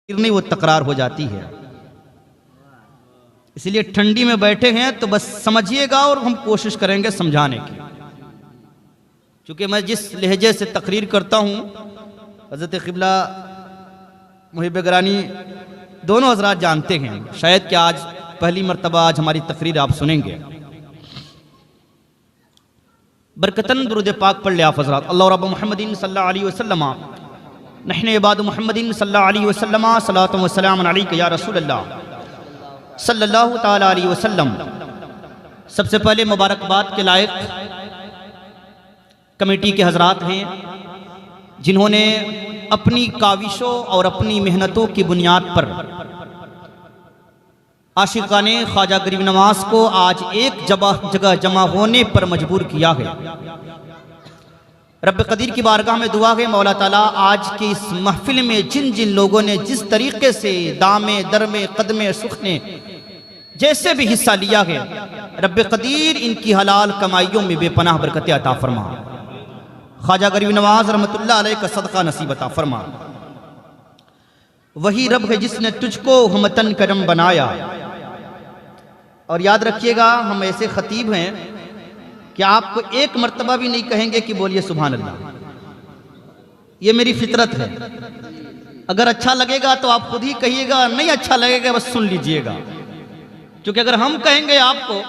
نہیں وہ تکرار ہو جاتی ہے. اس لیے ٹھنڈی میں بیٹھے ہیں تو بس سمجھیے گا اور ہم کوشش کریں گے سمجھانے کی. چونکہ میں جس لہجے سے تقریر کرتا ہوں حضرت قبلہ محب گرامی دونوں حضرات جانتے ہیں. شاید کہ آج پہلی مرتبہ آج ہماری تقریر آپ سنیں گے. برکتاً درود پاک پڑھ لے آپ حضرات. اللہ رب محمد صلی اللہ علیہ وسلم نحن عباد محمد صلی اللہ علیہ وسلم صلاۃ و سلام علیک یا رسول اللہ صلی اللہ تعالی علیہ وسلم. سب سے پہلے مبارکباد کے لائق کمیٹی کے حضرات ہیں جنہوں نے اپنی کاوشوں اور اپنی محنتوں کی بنیاد پر عاشقان خواجہ غریب نواز کو آج ایک جگہ جمع ہونے پر مجبور کیا ہے. رب قدیر کی بارگاہ میں دعا ہے مولا تعالیٰ آج کی اس محفل میں جن جن لوگوں نے جس طریقے سے دامے درمے قدمے سخنے جیسے بھی حصہ لیا ہے رب قدیر ان کی حلال کمائیوں میں بے پناہ برکت عطا فرما. خواجہ غریب نواز رحمت اللہ علیہ کا صدقہ نصیب عطا فرما. وہی رب ہے جس نے تجھ کو ہمتن کرم بنایا. اور یاد رکھیے گا ہم ایسے خطیب ہیں کہ آپ کو ایک مرتبہ بھی نہیں کہیں گے کہ بولیے سبحان اللہ. یہ میری فطرت ہے. اگر اچھا لگے گا تو آپ خود ہی کہیے گا, نہیں اچھا لگے گا بس سن لیجئے گا. کیونکہ اگر ہم کہیں گے آپ کو,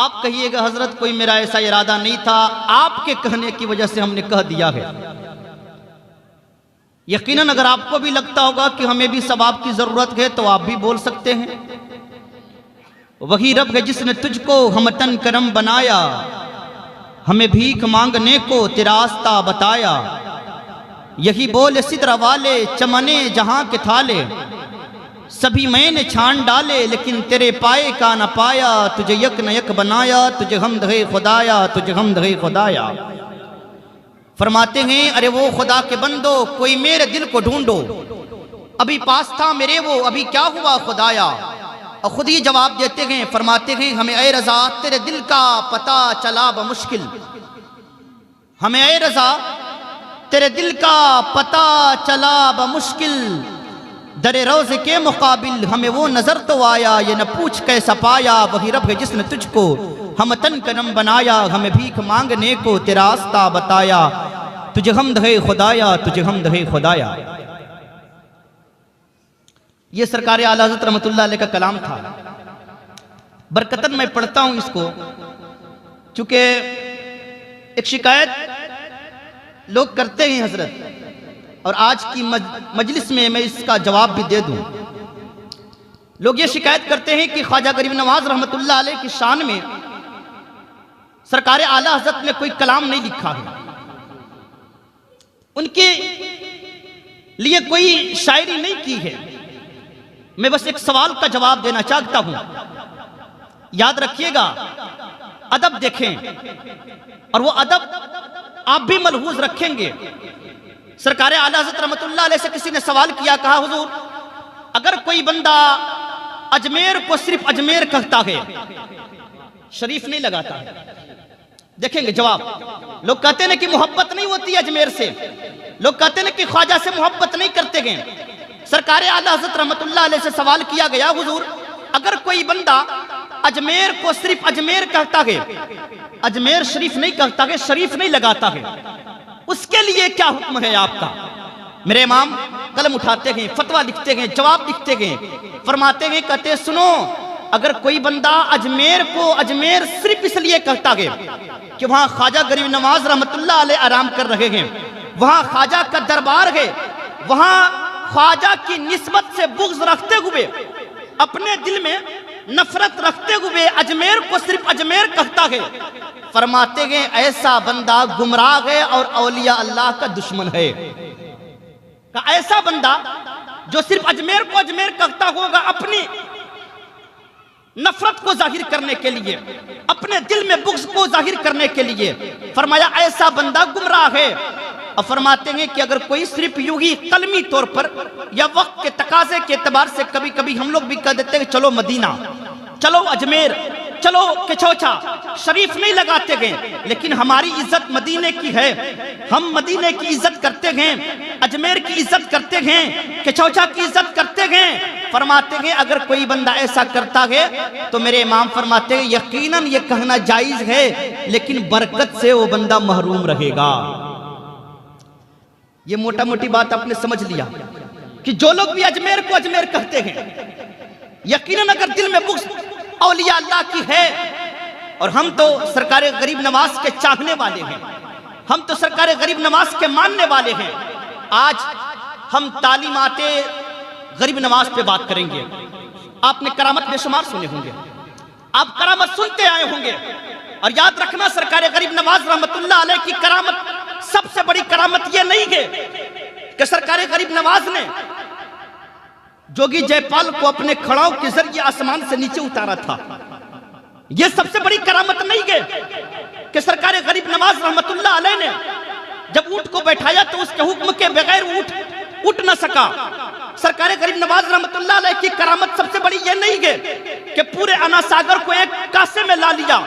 آپ کہیے گا حضرت کوئی میرا ایسا ارادہ نہیں تھا, آپ کے کہنے کی وجہ سے ہم نے کہہ دیا ہے. یقیناً اگر آپ کو بھی لگتا ہوگا کہ ہمیں بھی ثواب کی ضرورت ہے تو آپ بھی بول سکتے ہیں. وہی رب ہے جس نے تجھ کو ہمتن کرم بنایا, ہمیں بھیک مانگنے کو تیرا راستہ بتایا. یہی بول سدر والے چمنے جہاں کے تھالے, سبھی میں نے چھان ڈالے لیکن تیرے پائے کا نہ پایا. تجھے یک نہ یک بنایا, تجھے حمد ہے خدایا, تجھے حمد ہے خدایا. فرماتے ہیں ارے وہ خدا کے بندو کوئی میرے دل کو ڈھونڈو, ابھی پاس تھا میرے وہ ابھی کیا ہوا خدایا. اور خود ہی جواب دیتے ہیں, فرماتے ہیں ہمیں اے رضا تیرے دل کا پتہ چلا بمشکل, ہمیں اے رضا تیرے دل کا پتہ چلا بمشکل. در روز کے مقابل ہمیں وہ نظر تو آیا, یہ نہ پوچھ کیسا پایا. وہی رب ہے جس نے تجھ کو ہمتن کرم بنایا, ہمیں بھیک مانگنے کو تیرا راستہ بتایا. تجھے حمد ہے خدایا, تجھے حمد ہے خدایا. یہ سرکار اعلیٰ حضرت رحمت اللہ علیہ کا کلام تھا. برکتاً میں پڑھتا ہوں اس کو چونکہ ایک شکایت لوگ کرتے ہیں حضرت, اور آج کی مجلس میں میں اس کا جواب بھی دے دوں. لوگ یہ شکایت کرتے ہیں کہ خواجہ غریب نواز رحمت اللہ علیہ کی شان میں سرکار اعلیٰ حضرت نے کوئی کلام نہیں لکھا ہے, ان کے لیے کوئی شاعری نہیں کی ہے. میں بس ایک سوال کا جواب دینا چاہتا ہوں. یاد رکھیے گا ادب دیکھیں, اور وہ ادب آپ بھی ملحوظ رکھیں گے. سرکار اعلیٰ حضرت رحمت اللہ علیہ سے کسی نے سوال کیا, کہا حضور اگر کوئی بندہ اجمیر کو صرف اجمیر کہتا ہے شریف نہیں لگاتا ہے. دیکھیں گے جواب. لوگ کہتے ہیں کہ محبت نہیں ہوتی اجمیر سے, لوگ کہتے ہیں کہ خواجہ سے محبت نہیں کرتے گئے. سرکار اعلیٰ حضرت رحمت اللہ علیہ سے سوال کیا گیا, حضور اگر کوئی بندہ اجمیر کو صرف اجمیر کہتا ہے, اجمیر شریف نہیں کہتا ہے, شریف نہیں لگاتا ہے, اس کے لیے کیا حکم ہے آپ کا؟ میرے امام قلم اٹھاتے ہیں, فتویٰ لکھتے ہیں, جواب لکھتے ہیں. فرماتے ہیں کہتے سنو, اگر کوئی بندہ اجمیر کو اجمیر صرف اس لیے کہتا ہے کہ وہاں خواجہ غریب نواز رحمت اللہ علیہ آرام کر رہے ہیں, وہاں خواجہ کا دربار ہے, وہاں خواجہ کی نسبت سے بغض رکھتے ہوئے, اپنے دل میں نفرت رکھتے ہوئے اجمیر کو صرف اجمیر کہتا ہے, فرماتے ہیں ایسا بندہ گمراہ ہے اور اولیاء اللہ کا دشمن ہے. کہ ایسا بندہ جو صرف اجمیر کو اجمیر کہتا ہوگا اپنی نفرت کو ظاہر کرنے کے لیے, اپنے دل میں بغض کو ظاہر کرنے کے لیے, فرمایا ایسا بندہ گمراہ ہے. اور فرماتے ہیں کہ اگر کوئی صرف یوں ہی قلمی طور پر یا وقت کے تقاضے کے اعتبار سے کبھی کبھی ہم لوگ بھی کہہ دیتے ہیں چلو مدینہ, چلو اجمیر, چلو کچوچا شریف نہیں لگاتے گئے، لیکن ہماری عزت مدینے کی ہے، ہم مدینے کی عزت کرتے گئے، اجمیر کی عزت کرتے گئے، کچوچا کی عزت کرتے گئے۔ فرماتے ہیں اگر کوئی بندہ ایسا کرتا ہے تو میرے امام فرماتے ہیں یقیناً یہ کہنا جائز ہے، لیکن برکت سے وہ بندہ محروم رہے گا۔ یہ موٹا موٹی بات آپ نے سمجھ لیا کہ جو لوگ بھی اجمیر کو اجمیر کہتے ہیں، یقیناً اگر دل میں بغض اولیاء اللہ کی ہے، اور ہم تو سرکار غریب نواز کے چاہنے والے ہیں، ہم تو سرکار غریب نواز کے ماننے والے ہیں، آج ہم تعلیمات غریب نواز پہ بات کریں گے۔ آپ نے کرامت بے شمار سنے ہوں گے، آپ کرامت سنتے آئے ہوں گے، اور یاد رکھنا سرکار غریب نواز رحمت اللہ علیہ کی کرامت، سب سے بڑی کرامت یہ نہیں ہے کہ سرکار غریب نواز نے جوگی جے پال کو اپنے کھڑاؤں کے ذریعے آسمان سے نیچے اتارا تھا، یہ سب سے بڑی کرامت نہیں ہے کہ سرکار غریب نواز رحمت اللہ علیہ نے جب اونٹ کو بیٹھایا تو اس کے حکم کے بغیر اونٹ اٹھ نہ سکا۔ سرکار غریب نواز رحمت اللہ علیہ کی کرامت سب سے بڑی یہ نہیں ہے کہ پورے انا ساگر کو ایک کاسے میں لا لیا۔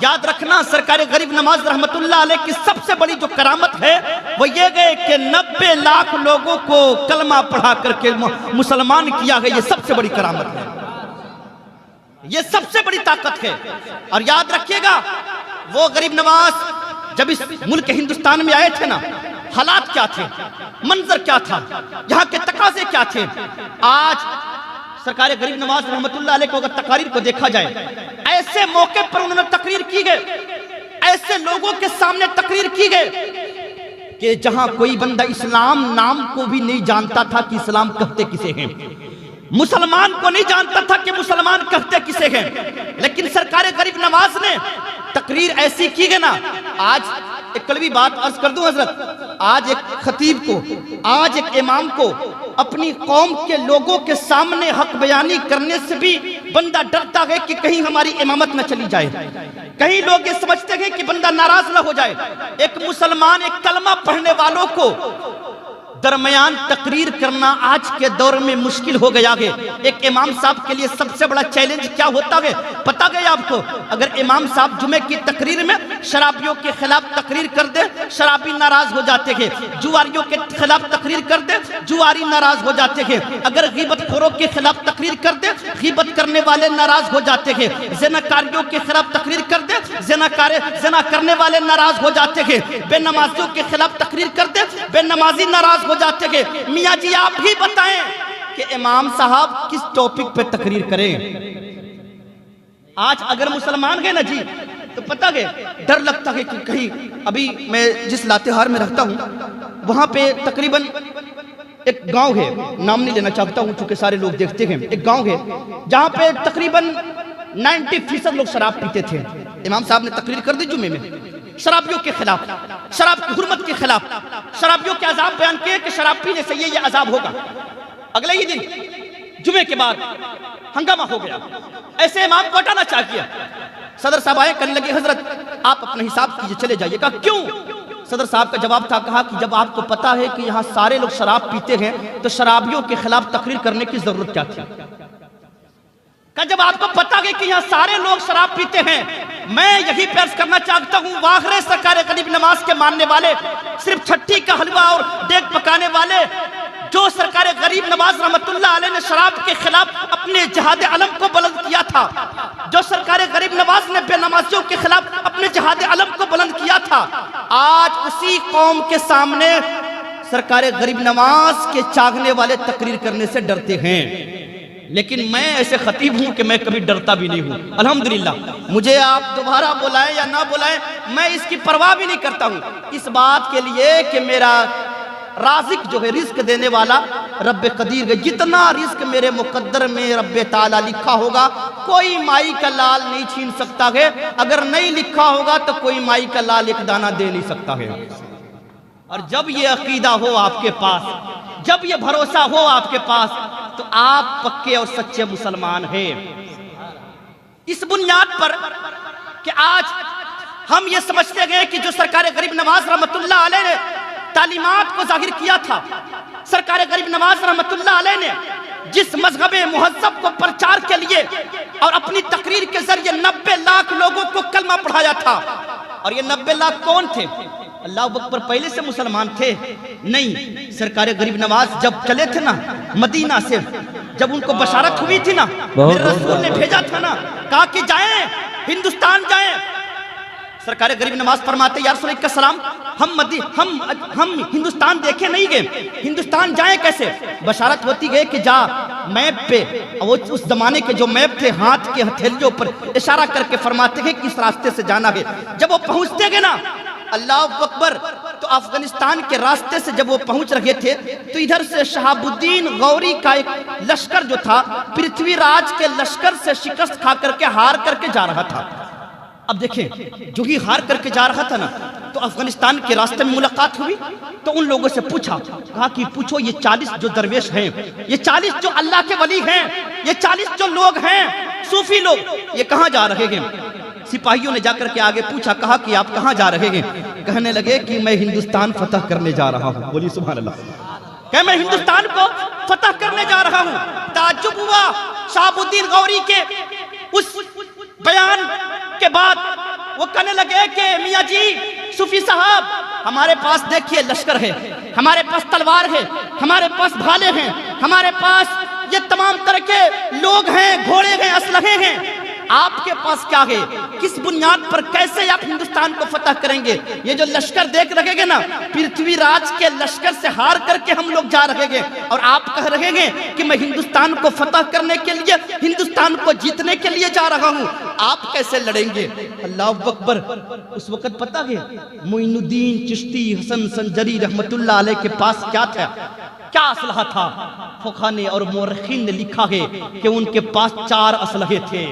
یاد رکھنا سرکار غریب نواز رحمت اللہ علیہ کی سب سے بڑی جو کرامت ہے وہ یہ ہے کہ 90 لاکھ لوگوں کو کلمہ پڑھا کر کے مسلمان کیا گیا، یہ سب سے بڑی کرامت ہے، یہ سب سے بڑی طاقت ہے۔ اور یاد رکھیے گا وہ غریب نواز جب اس ملک ہندوستان میں آئے تھے نا، حالات کیا تھے، منظر کیا تھا، یہاں کے تقاضے کیا تھے۔ آج سرکار غریب نواز رحمت اللہ علیہ کو اگر تقاریر کو دیکھا جائے، ایسے موقع پر انہوں نے تقریر کی گئے، ایسے لوگوں کے سامنے تقریر کی گئے کہ جہاں کوئی بندہ اسلام نام کو بھی نہیں جانتا تھا کہ اسلام کہتے کسے ہیں، مسلمان کو نہیں جانتا تھا کہ مسلمان کہتے کسے ہیں، لیکن سرکار غریب نواز نے تقریر ایسی کی گئے نا۔ آج ایک کڑوی بات عرض کر دوں حضرت، آج ایک خطیب کو، آج ایک امام کو اپنی قوم کے لوگوں کے سامنے حق بیانی کرنے سے بھی بندہ ڈرتا ہے کہ کہیں ہماری امامت نہ چلی جائے، کہیں لوگ یہ سمجھتے ہیں کہ بندہ ناراض نہ ہو جائے۔ ایک مسلمان، ایک کلمہ پڑھنے والوں کو درمیان تقریر کرنا آج کے دور میں مشکل ہو گیا ہے۔ ایک امام صاحب کے لیے سب سے بڑا چیلنج کیا ہوتا ہے پتا گئے آپ کو؟ اگر امام صاحب جمعے کی تقریر میں شرابیوں کے خلاف تقریر کر دے، شرابی ناراض ہو جاتے ہیں، جواریوں کے خلاف تقریر کر دے، جواری ناراض ہو جاتے ہیں، اگر غیبت خوروں کے خلاف تقریر کر دے، غیبت کرنے والے ناراض ہو جاتے ہیں، زناکاریوں کے خلاف تقریر کر دے، زنا کرنے والے ناراض ہو جاتے ہیں، بے نمازیوں کے خلاف تقریر کر دے، بے نمازی ناراض ہو جاتے ہیں۔ میاں جی آپ ہی بتائیں کہ امام صاحب کس ٹاپک پہ تقریر کریں؟ آج اگر مسلمان گئے نا جی تو پتہ گئے ڈر لگتا ہے کہ کہیں، ابھی میں جس لاتے ہار میں رہتا ہوں وہاں پہ تقریباً ایک گاؤں ہے، نام نہیں لینا چاہتا ہوں چونکہ سارے لوگ دیکھتے ہیں، ایک گاؤں ہے جہاں پہ تقریباً 90% لوگ شراب پیتے تھے۔ امام صاحب نے تقریر کر دی جمعے میں شرابیوں کے خلاف، شراب کی حرمت کے خلاف، شرابیوں کے عذاب بیان کیے کہ شراب پینے سے یہ عذاب ہوگا۔ اگلے ہی دن جمعے کے بعد ہنگامہ ہو گیا، ایسے امام کو ہٹانا چاہیے۔ صدر صاحب آئے، کہنے لگے حضرت آپ اپنا حساب کیجئے چلے جائیے۔ کہا کیوں؟ صدر صاحب کا جواب تھا، کہا کہ جب آپ کو پتا ہے کہ یہاں سارے لوگ شراب پیتے ہیں تو شرابیوں کے خلاف تقریر کرنے کی ضرورت کیا تھی؟ کہ جب آپ کو پتا ہے کہ یہاں سارے لوگ شراب پیتے ہیں، میں یہی پیش کرنا چاہتا ہوں واخرے سرکار غریب نواز کے ماننے والے، صرف چھٹی کا حلوہ اور دیگ پکانے والے، جو سرکار غریب نواز رحمت اللہ علیہ نے شراب کے خلاف اپنے جہاد علم کو بلند کیا تھا، جو سرکار غریب نواز نے بے نمازیوں کے خلاف اپنے جہاد علم کو بلند کیا تھا، آج اسی قوم کے سامنے سرکار غریب نواز کے چاہنے والے تقریر کرنے سے ڈرتے ہیں۔ لیکن میں ایسے خطیب ہوں کہ میں کبھی ڈرتا بھی نہیں ہوں، الحمدللہ۔ مجھے آپ دوبارہ بلائیں یا نہ بلائیں میں اس کی پرواہ بھی نہیں کرتا ہوں، اس بات کے لیے کہ میرا رازق جو ہے، رزق دینے والا رب قدیر ہے، جتنا رزق میرے مقدر میں رب تعالیٰ لکھا ہوگا کوئی مائی کا لال نہیں چھین سکتا ہے، اگر نہیں لکھا ہوگا تو کوئی مائی کا لال ایک دانہ دے نہیں سکتا ہے۔ اور جب یہ عقیدہ ہو آپ کے پاس، جب یہ بھروسہ ہو آپ کے پاس، تو آپ پکے اور سچے مسلمان ہیں۔ اس بنیاد پر کہ آج ہم یہ سمجھتے گئے کہ جو سرکار غریب نواز رحمت اللہ علیہ نے تعلیمات کو ظاہر کیا تھا، سرکار غریب نواز رحمت اللہ علیہ نے جس مذہب مہذب کو پرچار کے لیے اور اپنی تقریر کے ذریعے 90 لاکھ لوگوں کو کلمہ پڑھایا تھا. اور یہ 90 لاکھ کون تھے؟ اللہ اکبر، پہلے سے مسلمان تھے؟ نہیں. سرکار غریب نواز جب چلے تھے نا مدینہ سے، جب ان کو بشارت ہوئی تھی نا، میرے رسول نے بھیجا تھا نا، کہا کہ جائیں ہندوستان جائیں. سرکار غریب نواز فرماتے یا رسول اللہ السلام، ہم ہندوستان دیکھے نہیں گئے، ہندوستان جائیں کیسے؟ بشارت ہوتی گئے کہ جا میپ پہ، وہ اس زمانے کے جو میپ تھے ہاتھ کے ہتھیلیوں پر اشارہ کر کے فرماتے ہیں کہ اس راستے سے جانا ہے. جب وہ پہنچتے گئے نا، اللہ اکبر، تو افغانستان کے راستے سے جب وہ پہنچ رہے تھے تو ادھر سے شہاب الدین غوری کا ایک لشکر جو تھا پرتھوی راج کے لشکر سے شکست کھا کر کے ہار کر کے جا رہا تھا. اب دیکھیں، جو ہی ہار کر کے جا رہا تھا نا، تو افغانستان کے راستے میں ملاقات ہوئی تو ان لوگوں سے پوچھا، کہا کہ پوچھو یہ 40 جو درویش ہیں، یہ 40 جو اللہ کے ولی ہیں، یہ 40 جو لوگ ہیں صوفی لوگ، یہ کہاں جا رہے ہیں؟ سپاہیوں نے جا کر کے آگے پوچھا، کہا کہ آپ کہاں جا رہے ہیں؟ کہنے لگے کہ میں ہندوستان فتح کرنے جا رہا ہوں. بولی سبحان اللہ. کہ میں ہندوستان کو فتح کرنے جا رہا ہوں. تعجب ہوا شہاب الدین غوری کے اس بیان کے بعد. وہ کہنے لگے کہ میاں جی صوفی صاحب، ہمارے پاس دیکھیے لشکر ہے، ہمارے پاس تلوار ہے، ہمارے پاس بھالے ہیں، ہمارے پاس یہ تمام طرح کے لوگ ہیں، گھوڑے ہیں، اسلحے ہیں. آپ کے پاس کیا ہے؟ کس بنیاد پر کیسے آپ ہندوستان کو فتح کریں گے؟ یہ جو لشکر دیکھ رہے گے نا، پرتھوی راج کے لشکر سے ہار کر کے ہم لوگ جا رہے گے، اور آپ کہہ رہے ہیں کہ میں ہندوستان کو فتح کرنے کے لیے، ہندوستان کو جیتنے کے لیے جا رہا ہوں. آپ کیسے لڑیں گے؟ اللہ اکبر. اس وقت پتہ ہے معین الدین چشتی حسن سنجری رحمت اللہ علیہ کے پاس کیا تھا، کیا اسلحہ تھا؟ فقہ نے اور مورخین نے لکھا ہے کہ ان کے پاس 4 اسلحے تھے،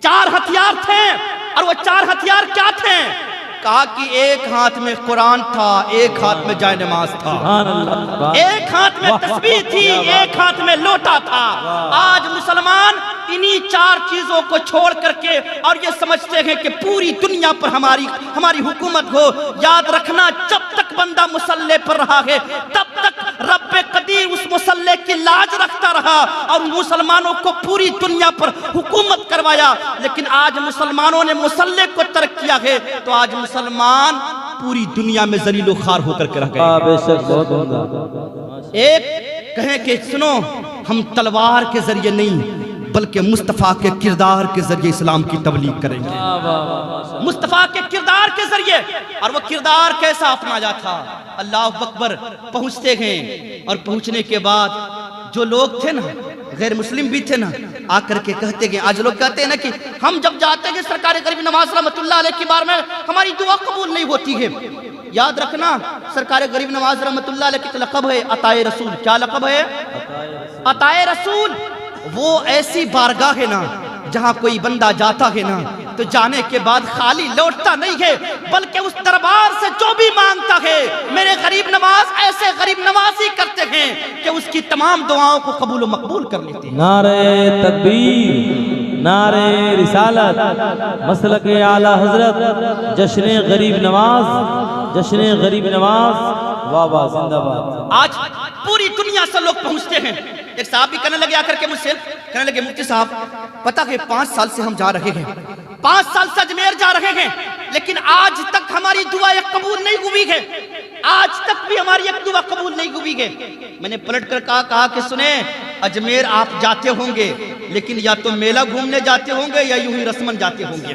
4 ہتھیار تھے. اور وہ 4 ہتھیار کیا تھے؟ کہا کہ ایک ہاتھ میں قرآن تھا، ایک ہاتھ میں جائے نماز تھا، ایک ہاتھ میں تسبیح تھی، ایک ہاتھ میں لوٹا تھا. آج مسلمان انہی 4 چیزوں کو چھوڑ کر کے اور یہ سمجھتے ہیں کہ پوری دنیا پر ہماری حکومت ہو. یاد رکھنا، جب تک بندہ مسلح پر رہا ہے تب تک رب قدیر اس مسلح کی لاج رکھتا رہا اور مسلمانوں کو پوری دنیا پر حکومت کروایا. لیکن آج مسلمانوں نے مسلح کو ترک کیا ہے تو آج مسلمان پوری دنیا میں ذلیل و خوار ہو کر کے رہ گئے. ایک کہیں کہ سنو، ہم تلوار کے ذریعے نہیں بلکہ مصطفیٰ کے کردار کے ذریعے اسلام کی تبلیغ کریں گے. مصطفیٰ کے کردار کے ذریعے. اور وہ کردار کیسا اپنایا تھا؟ اللہ اکبر. پہنچتے ہیں اور پہنچنے کے بعد جو لوگ تھے نا، غیر مسلم بھی تھے نا، آ کر کے کہتے گئے، آج لوگ کہتے ہیں نا کہ ہم جب جاتے ہیں سرکار غریب نواز رحمت اللہ علیہ کی بار میں ہماری دعا قبول نہیں ہوتی ہے. یاد رکھنا، سرکار غریب نواز رحمت اللہ علیہ کی لقب ہے عطائے رسول. کیا لقب ہے؟ عطائے رسول. وہ ایسی بارگاہ ہے نا جہاں کوئی بندہ جاتا ہے نا تو جانے کے بعد خالی لوٹتا نہیں ہے، بلکہ اس دربار سے جو بھی مانگتا ہے میرے غریب نواز ایسے غریب نوازی کرتے ہیں کہ اس کی تمام دعاؤں کو قبول و مقبول کر لیتے ہیں. نعرہ تکبیر، نعرہ رسالت، مسلک اعلیٰ حضرت، جشن غریب نواز، جشن غریب نواز، واہ واہ، زندہ باد. آج پوری دنیا سے لوگ پہنچتے ہیں. ایک صاحب بھی کہنے لگے آ کر کے مجھ سے، کہنے لگے مفتی صاحب پتہ ہے 5 سال سے ہم جا رہے ہیں، 5 سال سے اجمیر جا رہے ہیں، لیکن آج تک ہماری دعائیں قبول نہیں ہوئی ہے، آج تک بھی ہماری ایک دعا قبول نہیں ہوئی ہے. میں نے پلٹ کر کہا کہ سنیں، اجمیر آپ جاتے ہوں گے لیکن یا تو میلہ گھومنے جاتے ہوں گے یا یوں ہی رسمن جاتے ہوں گے.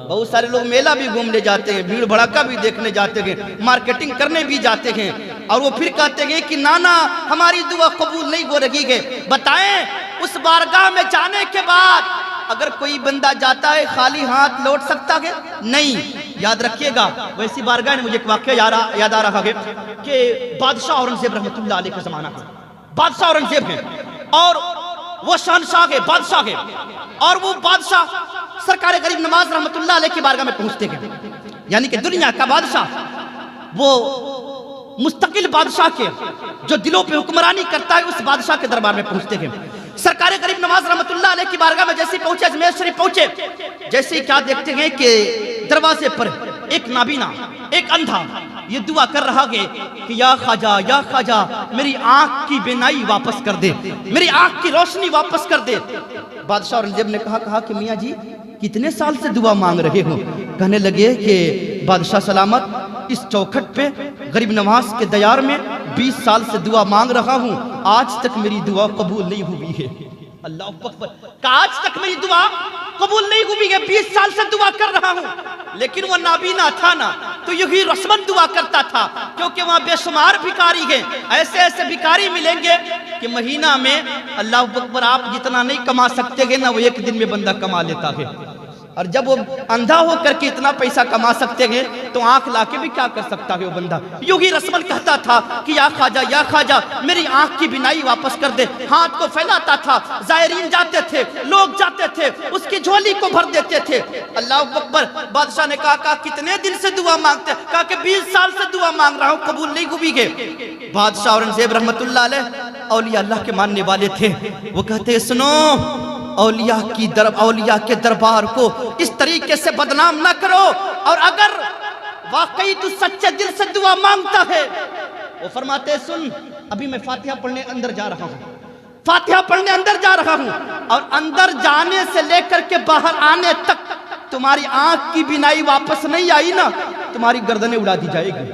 بہت سارے لوگ میلہ بھی گھومنے جاتے ہیں، بھیڑ بھڑکا بھی دیکھنے جاتے ہیں، مارکیٹنگ کرنے بھی جاتے ہیں، اور وہ پھر کہتے ہیں کہ نانا ہماری دعا قبول نہیں ہو رہی ہے. بتائیں اس بارگاہ میں جانے کے بعد اگر کوئی بندہ جاتا ہے خالی ہاتھ لوٹ سکتا ہے؟ نہیں. یاد رکھیے گا، ویسی بارگاہ نے مجھے ایک واقعہ یاد آ رہا ہے کہ بادشاہ اورنگزیب رحمت اللہ علیہ کا زمانہ تھا. بادشاہ اورنگزیب ہیں اور وہ شہنشاہ ہے، بادشاہ ہے، اور وہ بادشاہ سرکار غریب نواز رحمت اللہ علیہ کی بارگاہ میں پہنچتے ہیں. یعنی کہ دنیا کا بادشاہ، وہ مستقل بادشاہ کے جو دلوں پہ حکمرانی کرتا ہے اس بادشاہ کے دربار میں پہنچتے ہیں. سرکار غریب نواز رحمت اللہ علیہ کی بارگاہ میں جیسے پہنچے، اجمیر شریف پہنچے، جیسے کیا دیکھتے ہیں کہ دروازے پر ایک نابینا، ایک اندھا یہ دعا کر رہا ہے کہ یا خواجہ میری آنکھ کی بینائی واپس کر دے، میری آنکھ کی روشنی واپس کر دے۔ بادشاہ اورنگزیب نے کہا کہ میاں جی کتنے سال سے دعا مانگ رہے ہو؟ کہنے لگے کہ بادشاہ سلامت اس چوکھٹ پہ غریب نواز کے دیار میں 20 سال سے دعا مانگ رہا ہوں، آج تک میری دعا قبول نہیں ہوئی ہے۔ اللہ اکبر، کہ آج تک میری دعا قبول نہیں ہوئی ہے، 20 سال سے دعا کر رہا ہوں۔ لیکن وہ نابینا تھا نا، تو یہی رسمن دعا کرتا تھا، کیونکہ وہاں بے شمار بھکاری ہیں، ایسے ایسے بھکاری ملیں گے کہ مہینہ میں اللہ اکبر آپ جتنا نہیں کما سکتے گے نا وہ ایک دن میں بندہ کما لیتا ہے۔ اور جب وہ اندھا ہو کر کے اتنا پیسہ کما سکتے ہیں تو آنکھ لا کے بھی کیا کر سکتا ہے وہ بندہ۔ یوں ہی رسمن کہتا تھا کہ یا خواجہ میری آنکھ کی بینائی واپس کر دے۔ ہاتھ کو پھیلاتا تھا، زائرین جاتے تھے، لوگ جاتے تھے، اس کی جھولی کو بھر دیتے تھے۔ اللہ اکبر، بادشاہ نے کہا کتنے دن سے دعا مانگتے؟ کہا کہ 20 سال سے دعا مانگ رہا ہوں، قبول نہیں ہوئی ہے۔ بادشاہ اورنگزیب رحمت اللہ علیہ اولیاء اللہ کے ماننے والے تھے، وہ کہتے سنو اولیاء کے دربار کو اس طریقے سے بدنام نہ کرو، اور اگر واقعی تو سچے دل سے دعا مانگتا ہے، وہ فرماتے سن ابھی میں فاتحہ پڑھنے اندر جا رہا ہوں، اور اندر جانے سے لے کر کے باہر آنے تک تمہاری آنکھ کی بینائی واپس نہیں آئی نا، تمہاری گردنیں اڑا دی جائے گی۔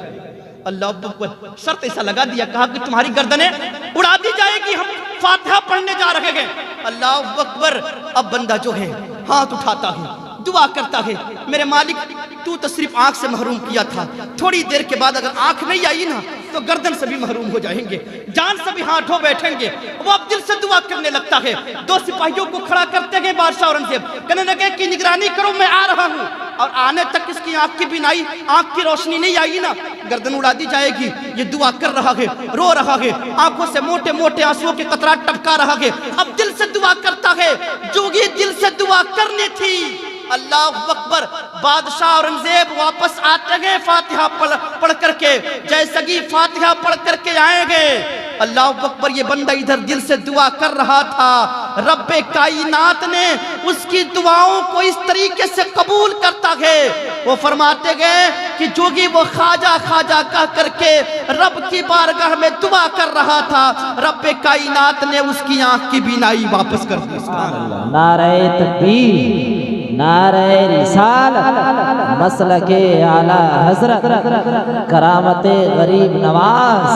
اللہ اکبر، شرط ایسا لگا دیا، کہا کہ تمہاری گردنیں اڑا دی جائے گی، ہم فاتحہ پڑھنے جا رہے ہیں۔ اللہ اکبر، اب بندہ جو ہے ہاتھ اٹھاتا ہے، دعا کرتا ہے، میرے مالک تو صرف آنکھ سے محروم کیا تھا، تھوڑی دیر کے بعد اگر آنکھ نہیں آئی نا تو گردن سے بھی محروم ہو جائیں گے، جان سے بھی ہاتھ دھو بیٹھیں گے۔ وہ اب دل سے دعا کرنے لگتا ہے۔ 2 سپاہیوں کو کھڑا کرتے گئے بادشاہ اورنگزیب، کہنے لگے کہ نگرانی کرو، میں آ رہا ہوں، اور آنے تک اس کی آنکھ کی بینائی، آنکھ کی روشنی نہیں آئی نا، گردن اڑا دی جائے گی۔ یہ دعا کر رہا ہے، رو رہا ہے، آنکھوں سے موٹے موٹے آنسوؤں کے قطرات ٹپکا رہا ہے، اب دل سے دعا کرتا ہے جو یہ دل سے دعا کرنی تھی۔ اللہ اکبر، بادشاہ اورنگزیب واپس آتے گئے فاتحہ پڑھ کر کے، جیسے ہی فاتحہ پڑھ کر کے آئیں گے، اللہ اکبر، یہ بندہ ادھر دل سے دعا کر رہا تھا، رب کائنات نے اس کی دعاؤں کو اس طریقے سے قبول کرتا ہے۔ وہ فرماتے گئے کہ جو کہ وہ خواجہ کہہ کر کے رب کی بارگاہ میں دعا کر رہا تھا، رب کائنات نے اس کی آنکھ کی بینائی واپس کر دی۔ سبحان اللہ۔ نعرہ تکبیر، نعرہ رسالت، مسلک اعلی حضرت، کرامت غریب نواز،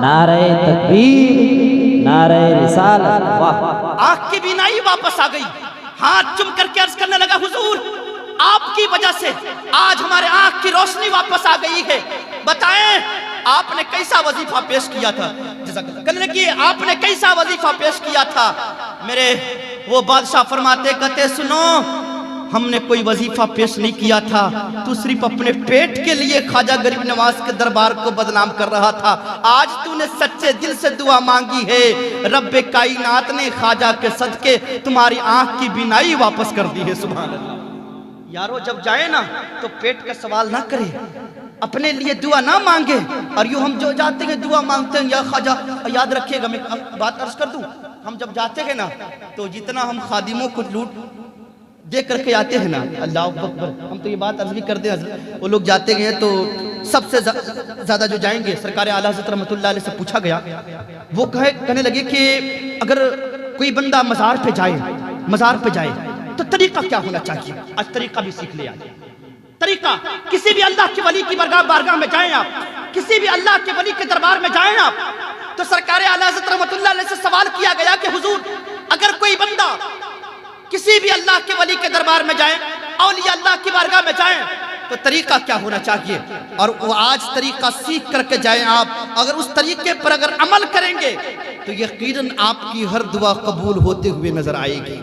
نعرہ تکبیر، نعرہ رسالت۔ آنکھ کی بینائی واپس آ گئی، ہاتھ چم کر کے عرض کرنے لگا حضور آپ کی وجہ سے آج ہمارے آنکھ کی روشنی واپس آ گئی ہے، بتائیں آپ نے کیسا وظیفہ پیش کیا تھا؟ کہنے لگی آپ نے کیسا وظیفہ پیش کیا تھا؟ میرے وہ بادشاہ فرماتے کہتے سنو ہم نے کوئی وظیفہ پیش نہیں کیا تھا، تو صرف اپنے پیٹ کے لیے خواجہ غریب نواز کے دربار کو بدنام کر رہا تھا، آج تو نے سچے دل سے دعا مانگی ہے، رب کائنات نے خواجہ کے صدقے تمہاری آنکھ کی بینائی واپس کر دی ہے۔ سبحان اللہ۔ یارو جب جائے نا تو پیٹ کا سوال نہ کرے، اپنے لیے دعا نہ مانگے، اور یوں ہم جو جاتے ہیں دعا مانگتے ہیں یا خواجہ، یاد رکھیے گا میں بات عرض کر دوں، ہم جب جاتے ہیں نا تو جتنا ہم خادموں کو لوٹ دے کر کے آتے ہیں نا، اللہ اکبر، ہم تو یہ بات عرض بھی کرتے ہیں، وہ لوگ جاتے گئے تو سب سے زیادہ جو جائیں گے سرکار اعلیٰ حضرت رحمت اللہ علیہ سے پوچھا گیا، وہ کہنے لگے کہ اگر کوئی بندہ مزار پہ جائے تو طریقہ کیا ہونا چاہیے؟ آج طریقہ بھی سیکھ لیا جائے۔ طریقہ، کسی بھی اللہ کے ولی کی بارگاہ میں جائیں آپ، کسی بھی اللہ کے ولی کے دربار میں جائیں آپ، تو سرکار اعلیٰ حضرت رحمت اللہ علیہ سے سوال کیا گیا کہ حضور اگر کوئی بندہ کسی بھی اللہ کے ولی کے دربار میں جائیں، اولیاء اللہ کی بارگاہ میں جائیں تو طریقہ کیا ہونا چاہیے؟ اور وہ آج طریقہ سیکھ کر کے جائیں آپ، اگر اس طریقے پر اگر عمل کریں گے تو یقیناً آپ کی ہر دعا قبول ہوتے ہوئے نظر آئے گی۔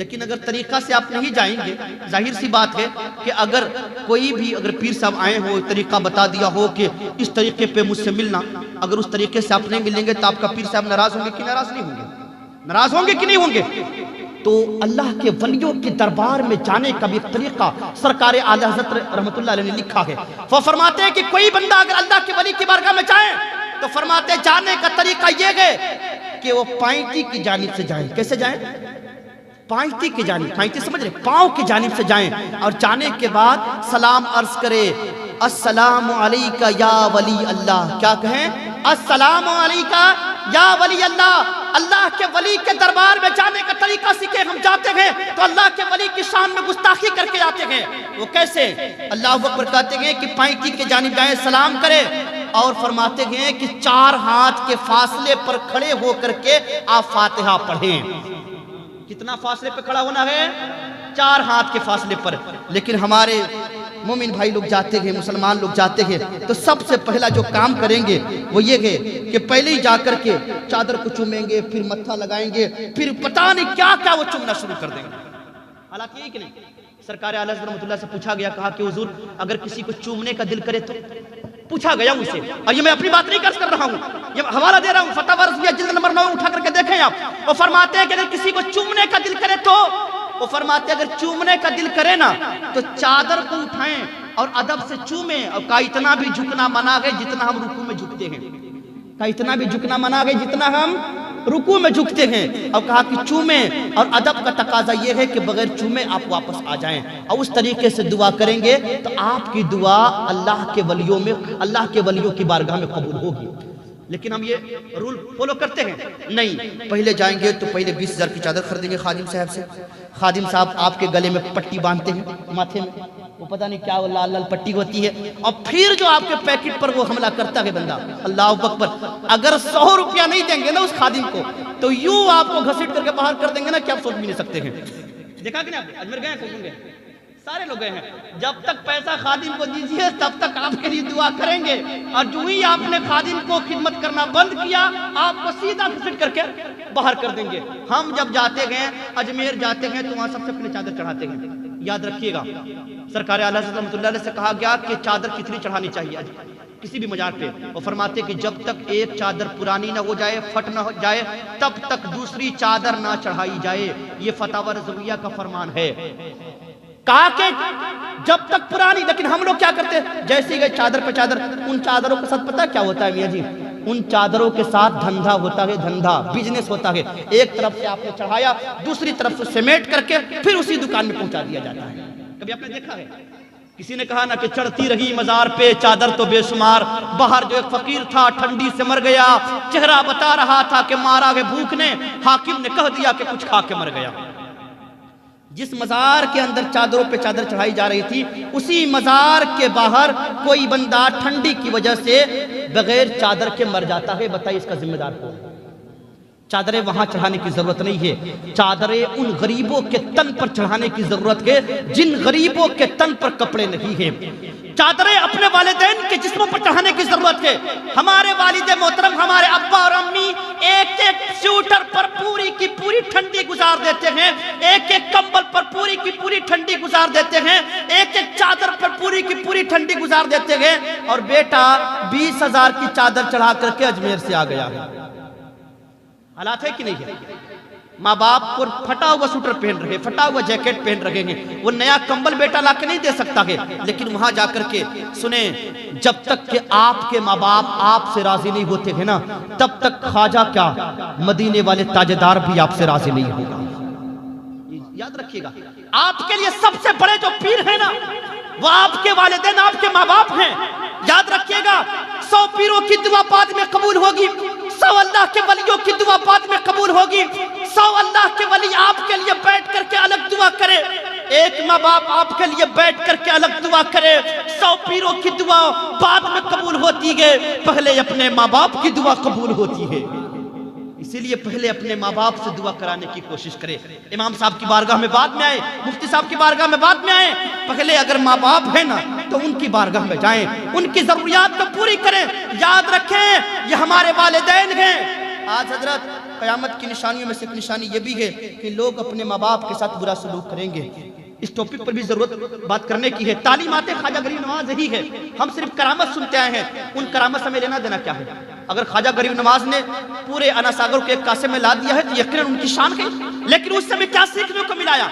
لیکن اگر طریقہ سے آپ نہیں جائیں گے، ظاہر سی بات ہے کہ اگر کوئی بھی اگر پیر صاحب آئے ہو، طریقہ بتا دیا ہو کہ اس طریقے پہ مجھ سے ملنا، اگر اس طریقے سے آپ نہیں ملیں گے تو آپ کا پیر صاحب ناراض ہوں گے کہ ناراض نہیں ہوں گے؟ ناراض ہوں گے کہ نہیں ہوں گے؟ تو اللہ کے ولیوں کے دربار میں جانے کا بھی طریقہ سرکار اعلیٰ حضرت رحمت اللہ علیہ نے لکھا ہے۔ وہ فرماتے ہیں کہ کوئی بندہ اگر اللہ کے ولی کی بارگاہ میں جائے تو فرماتے ہیں جانے کا طریقہ یہ ہے کہ وہ پائنٹی کی جانب سے جائیں۔ کیسے جائیں؟ پائنٹی کی جانب، پائنٹی سمجھ رہے، پاؤں کی جانب سے جائیں، اور جانے کے بعد سلام عرض کرے السلام علیکہ یا ولی اللہ، کیا کہیں؟ السلام علیکہ یا ولی اللہ۔ اللہ کے ولی کے دربار میں جانے کا طریقہ سیکھے، ہم جاتے ہیں تو اللہ کے ولی کی شان میں گستاخی کر کے جاتے ہیں۔ وہ کیسے؟ اللہ اکبر کہتے ہیں کہ پائیں کی جانب جائیں، سلام کرے، اور فرماتے ہیں کہ 4 ہاتھ کے فاصلے پر کھڑے ہو کر کے آپ فاتحہ پڑھیں۔ کتنا فاصلے پہ کھڑا ہونا ہے؟ 4 ہاتھ کے فاصلے پر۔ لیکن ہمارے مومن بھائی لوگ جاتے ہیں، مسلمان لوگ جاتے ہیں تو سب سے پہلا جو کام کریں گے وہ یہ ہے کہ پہلے ہی جا کر کے چادر کو چومیں گے، پھر متھا لگائیں گے، پھر پتہ نہیں کیا کیا وہ چومنا شروع کر دیں گے۔ حالانکہ یہ کہ نہیں، سرکار اعلیٰ حضرت رحمۃ اللہ سے پوچھا گیا، کہا کہ حضور اگر کسی کو چومنے کا دل کرے تو؟ پوچھا گیا مجھ سے، اور یہ میں اپنی بات نہیں کر رہا ہوں، یہ حوالہ دے رہا ہوں، فتح رضویہ جلد نمبر 9 اٹھا کر کے دیکھیں آپ۔ وہ فرماتے ہیں کہ اگر کسی کو چومنے کا دل کرے تو، وہ فرماتے ہیں اگر چومنے کا دل کرے نا تو چادر کو اٹھائیں اور ادب سے چومیں، اور کہا اتنا بھی جھکنا منع ہے جتنا ہم رکوع میں جھکتے ہیں، کہا اتنا بھی جھکنا منع ہے جتنا ہم رکوع میں جھکتے ہیں، اور کہا کہ چومیں، اور ادب کا تقاضا یہ ہے کہ بغیر چومے آپ واپس آ جائیں، اور اس طریقے سے دعا کریں گے تو آپ کی دعا اللہ کے ولیوں کی بارگاہ میں قبول ہوگی۔ لیکن ہم یہ رول فالو کرتے ہیں نہیں، پہلے جائیں گے تو پہلے 20,000 کی چادر خریدیں گے خادم صاحب سے، خادم صاحب آپ کے گلے میں پٹی باندھتے ہیں ماتھے میں، وہ پتہ نہیں کیا وہ لال لال پٹی ہوتی ہے، اور پھر جو آپ کے پیکٹ پر وہ حملہ کرتا ہے بندہ، اللہ اکبر، اگر 100 روپیہ نہیں دیں گے نا اس خادم کو تو یوں آپ کو گھسیٹ کر کے باہر کر دیں گے نا کہ آپ سوچ بھی نہیں سکتے ہیں۔ دیکھا کہ نہیں آپ اجمیر گئے ہیں؟ کون گئے؟ سارے لوگ گئے ہیں۔ جب تک پیسہ خادم کو دیجیے تب تک آپ کے لیے دعا کریں گے، اور جو ہی آپ نے خادم کو خدمت کرنا بند کیا آپ کو سیدھا گھسیٹ کر کے باہر کر دیں گے۔ ہم جب جاتے گئے اجمیر جاتے ہیں تو وہاں سب سے پہلے چادر چڑھاتے ہیں۔ یاد رکھیے گا سرکار اعلیٰ حضرت رحمۃ اللہ علیہ سے کہا گیا کہ چادر کتنی چڑھانی چاہیے کسی بھی مزار پہ، وہ فرماتے کہ جب تک ایک چادر پرانی نہ ہو جائے، پھٹ نہ ہو جائے، تب تک دوسری چادر نہ چڑھائی جائے۔ یہ فتاوی رضویہ کا فرمان ہے۔ کہا کہ جب تک پرانی، لیکن ہم لوگ کیا کرتے ہیں جیسے گئے چادر پہ چادر، ان چادروں کے ساتھ پتہ کیا ہوتا ہے میاں جی؟ ان چادروں کے ساتھ دھندا ہوتا ہے، دھندا بزنس ہوتا ہے۔ ایک طرف سے آپ نے چڑھایا، دوسری طرف سے سمیٹ کر کے پھر اسی دکان میں پہنچا دیا جاتا ہے۔ کبھی آپ نے دیکھا ہے کسی نے کہا نا کہ چڑھتی رہی مزار پہ چادر تو بے شمار، باہر جو ایک فقیر تھا ٹھنڈی سے مر گیا، چہرہ بتا رہا تھا کہ مارا ہے بھوک نے، حاکم نے کہہ دیا کہ کچھ کھا کے مر گیا۔ جس مزار کے اندر چادروں پہ چادر چڑھائی جا رہی تھی، اسی مزار کے باہر کوئی بندہ ٹھنڈی کی وجہ سے بغیر چادر کے مر جاتا ہے، بتائیے اس کا ذمہ دار کون؟ چادریں وہاں چڑھانے کی ضرورت نہیں ہے، چادریں ان غریبوں کے تن پر چڑھانے کی ضرورت ہے جن غریبوں کے تن پر کپڑے نہیں ہیں۔ چادریں اپنے والدین کے جسموں پر چڑھانے کی ضرورت ہے۔ ہمارے والد محترم، ہمارے ابا اور امی ایک ایک سویٹر پر پوری کی پوری ٹھنڈی گزار دیتے ہیں، ایک ایک کمبل پر پوری کی پوری ٹھنڈی گزار دیتے ہیں، ایک ایک چادر پر پوری کی پوری ٹھنڈی گزار دیتے ہیں، اور بیٹا 20,000 کی چادر چڑھا کر کے اجمیر سے آ گیا ہے۔ حالات ہے کہ نہیں ہے؟ ماں باپ کو پھٹا ہوا سوٹر پہن رہے، پھٹا ہوا جیکٹ پہن رہے ہیں، وہ نیا کمبل بیٹا لا کے نہیں دے سکتا ہے، لیکن وہاں جا کر کے سنیں، جب تک کہ آپ کے ماں باپ آپ سے راضی نہیں ہوتے ہیں نا، تب تک خواجہ کیا مدینے والے تاجدار بھی آپ سے راضی نہیں ہوگا۔ یاد رکھیے گا، آپ کے لیے سب سے بڑے جو پیر ہیں نا وہ آپ کے والدین، آپ کے ماں باپ ہیں۔ یاد رکھیے گا 100 پیروں کی دعا بعد میں قبول ہوگی، 100 اللہ کے ولیوں کی دعا بعد میں قبول ہوگی، 100 اللہ کے ولی آپ کے لیے بیٹھ کر کے الگ دعا کرے، ایک ماں باپ آپ کے لیے بیٹھ کر کے الگ دعا کرے، 100 پیروں کی دعا بعد میں قبول ہوتی ہے، پہلے اپنے ماں باپ کی دعا قبول ہوتی ہے۔ اسی لیے پہلے اپنے ماں باپ سے دعا کرانے کی کوشش کرے۔ امام صاحب کی بارگاہ میں بعد میں آئے، مفتی صاحب کی بارگاہ میں بعد میں آئے، پہلے اگر ماں باپ ہیں نا تو ان کی بارگاہ میں جائیں، ان کی ضروریات کو پوری کریں۔ یاد رکھیں یہ ہمارے والدین ہیں۔ آج حضرت قیامت کی نشانیوں میں سے ایک نشانی یہ بھی ہے کہ لوگ اپنے ماں باپ کے ساتھ برا سلوک کریں گے۔ اس ٹاپک پر بھی ضرورت بات کرنے کی ہے۔ تعلیمات خواجہ غریب نواز یہی ہے، ہم صرف کرامت سنتے آئے ہیں، ان کرامت سے ہمیں لینا دینا کیا ہے؟ اگر خواجہ غریب نواز نے پورے انا ساگر کو ایک کاسے میں لا دیا ہے تو یقیناً ان کی شان ہے، لیکن اس سے ہمیں کیا سیکھنے کو ملایا؟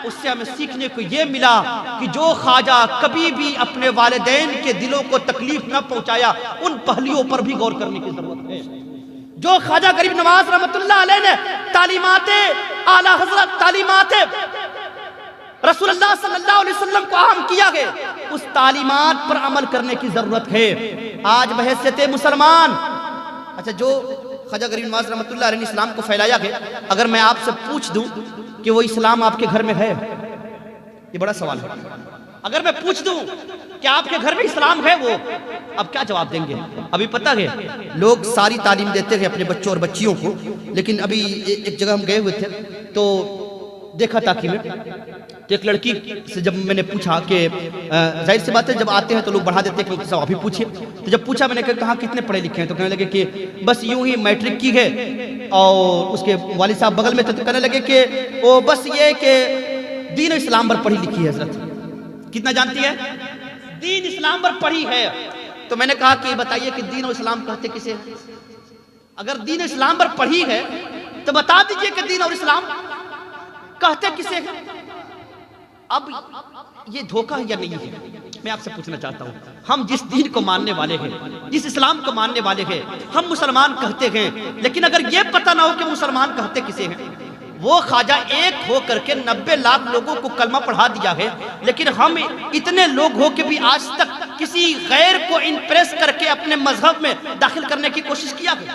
اس سے ہمیں سیکھنے کو یہ ملا کہ جو خواجہ کبھی بھی اپنے والدین کے دلوں کو تکلیف نہ پہنچایا، ان پہلوؤں پر بھی غور کرنے کی ضرورت ہے۔ جو خواجہ غریب نواز رحمت اللہ علیہ نے تعلیمات اعلیٰ حضرت، تعلیمات رسول اللہ صلی اللہ علیہ وسلم کو عام کیا ہے، اس تعلیمات پر عمل کرنے کی ضرورت ہے۔ آج بحیثیت مسلمان، اچھا جو خواجہ غریب نواز رحمۃ اللہ علیہ نے اسلام کو پھیلایا ہے، اگر میں آپ سے پوچھ دوں کہ وہ اسلام آپ کے گھر میں ہے، یہ بڑا سوال ہے۔ اگر میں پوچھ دوں کہ آپ کے گھر میں اسلام ہے، وہ اب کیا جواب دیں گے؟ ابھی پتہ ہے لوگ ساری تعلیم دیتے ہیں اپنے بچوں اور بچیوں کو، لیکن ابھی ایک جگہ ہم گئے ہوئے تھے تو دیکھا تاکہ میں تو ایک لڑکی سے جب میں نے پوچھا کہ ظاہر سی بات ہے جب آتے ہیں تو لوگ بڑھا دیتے ہیں کہ ابھی پوچھئے، تو جب پوچھا میں نے کہا کتنے پڑھے لکھے ہیں، تو کہنے لگے کہ بس یوں ہی میٹرک کی ہے، اور اس کے والد صاحب بغل میں تھے تو کہنے لگے کہ وہ بس یہ کہ دین و اسلام پر پڑھی لکھی ہے حضرت۔ کتنا جانتی ہے؟ دین اسلام پر پڑھی ہے۔ تو میں نے کہا کہ بتائیے کہ دین و اسلام کہتے کسے ہیں؟ اگر دین و اسلام پر پڑھی ہے تو بتا دیجئے کہ دین اور اسلام کہتے کسے ہیں؟ اب یہ دھوکہ ہے یا نہیں ہے؟ میں آپ سے پوچھنا چاہتا ہوں، ہم جس دین کو ماننے والے ہیں، جس اسلام کو ماننے والے ہیں، ہم مسلمان کہتے ہیں، لیکن اگر یہ پتہ نہ ہو کہ مسلمان کہتے کسے ہیں، وہ خواجہ ایک ہو کر کے 90 لاکھ لوگوں کو کلمہ پڑھا دیا ہے، لیکن ہم اتنے لوگ ہو کے بھی آج تک کسی غیر کو امپریس کر کے اپنے مذہب میں داخل کرنے کی کوشش کیا ہے۔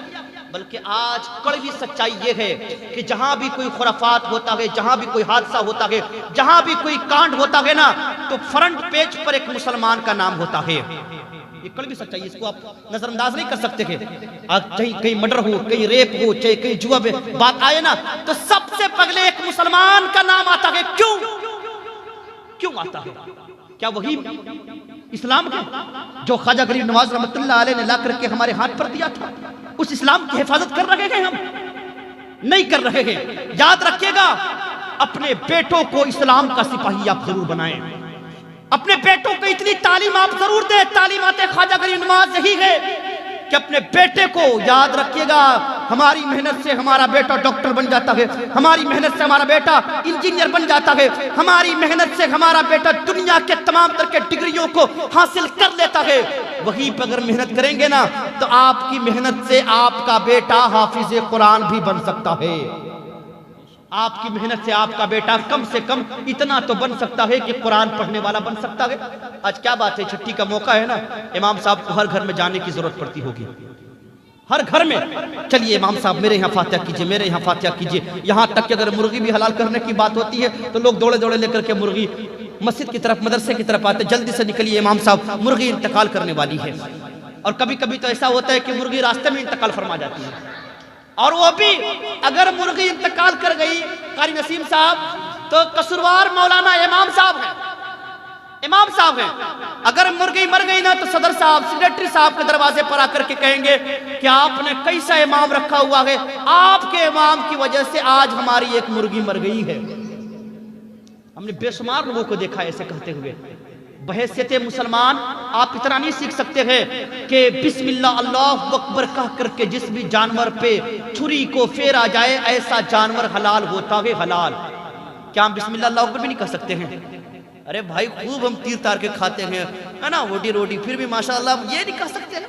بلکہ آج کڑوی سچائی یہ ہے کہ جہاں بھی کوئی خرافات ہوتا ہے، جہاں بھی کوئی حادثہ ہوتا ہے، جہاں بھی کوئی کانڈ ہوتا ہے نا، تو فرنٹ پیج پر ایک مسلمان کا نام ہوتا ہے۔ یہ کڑوی سچائی، اس کو آپ نظر انداز نہیں کر سکتے کہ کہیں مرڈر ہو، کہیں ریپ ہو، چاہے کہیں جوا میں بات آئے نا، تو سب سے پہلے ایک مسلمان کا نام آتا ہے۔ کیوں آتا ہے؟ کیا وہی اسلام ہے جو خواجہ غریب نواز رحمۃ اللہ علیہ نے لا کر کے ہمارے ہاتھ پر دیا تھا؟ اس اسلام کی حفاظت کر رہے ہیں؟ ہم نہیں کر رہے ہیں۔ یاد رکھیے گا، اپنے بیٹوں کو اسلام کا سپاہی آپ ضرور بنائیں، اپنے بیٹوں کو اتنی تعلیم آپ ضرور دیں۔ تعلیمات خواجہ غریب نواز یہی ہے کہ اپنے بیٹے کو یاد رکھیے گا، ہماری محنت سے ہمارا بیٹا ڈاکٹر بن جاتا ہے، ہماری محنت سے ہمارا بیٹا انجینئر بن جاتا ہے، ہماری محنت سے ہمارا بیٹا دنیا کے تمام طرح کے ڈگریوں کو حاصل کر لیتا ہے۔ وہیں پہ اگر محنت کریں گے نا تو آپ کی محنت سے آپ کا بیٹا حافظ قرآن بھی بن سکتا ہے۔ آپ کی محنت سے آپ کا بیٹا کم سے کم اتنا تو بن سکتا ہے کہ قرآن پڑھنے والا بن سکتا ہے۔ آج کیا بات ہے، چھٹی کا موقع ہے نا، امام صاحب کو ہر گھر میں جانے کی ضرورت پڑتی ہوگی، ہر گھر میں چلیے امام صاحب میرے یہاں فاتحہ کیجئے، میرے یہاں فاتحہ کیجئے۔ یہاں تک کہ اگر مرغی بھی حلال کرنے کی بات ہوتی ہے تو لوگ دوڑے دوڑے لے کر کے مرغی مسجد کی طرف، مدرسے کی طرف آتے، جلدی سے نکلیے امام صاحب مرغی انتقال کرنے والی ہے۔ اور کبھی کبھی تو ایسا ہوتا ہے کہ مرغی راستے میں انتقال فرما جاتی ہے، اور وہ بھی اگر مرغی انتقال کر گئی قاری نسیم صاحب تو قصوروار مولانا امام صاحب ہیں، امام صاحب ہیں۔ اگر مرغی مر گئی نا تو صدر صاحب، سیکریٹری صاحب کے دروازے پر آ کر کے کہیں گے کہ آپ نے کیسا امام رکھا ہوا ہے، آپ کے امام کی وجہ سے آج ہماری ایک مرغی مر گئی ہے۔ ہم نے بے شمار لوگوں کو دیکھا ایسے کہتے ہوئے۔ بحیثیت مسلمان آپ اتنا نہیں سیکھ سکتے ہیں کہ بسم اللہ اللہ اکبر کہہ کر کے جس بھی جانور پہ چھری کو پھیرا جائے ایسا جانور حلال ہوتا ہے، حلال۔ کیا ہم بسم اللہ اللہ اکبر بھی نہیں کہہ سکتے ہیں؟ ارے بھائی خوب ہم تیر تار کے کھاتے ہیں نا روٹی روٹی، پھر بھی ماشاءاللہ ہم یہ نہیں کہہ سکتے نا۔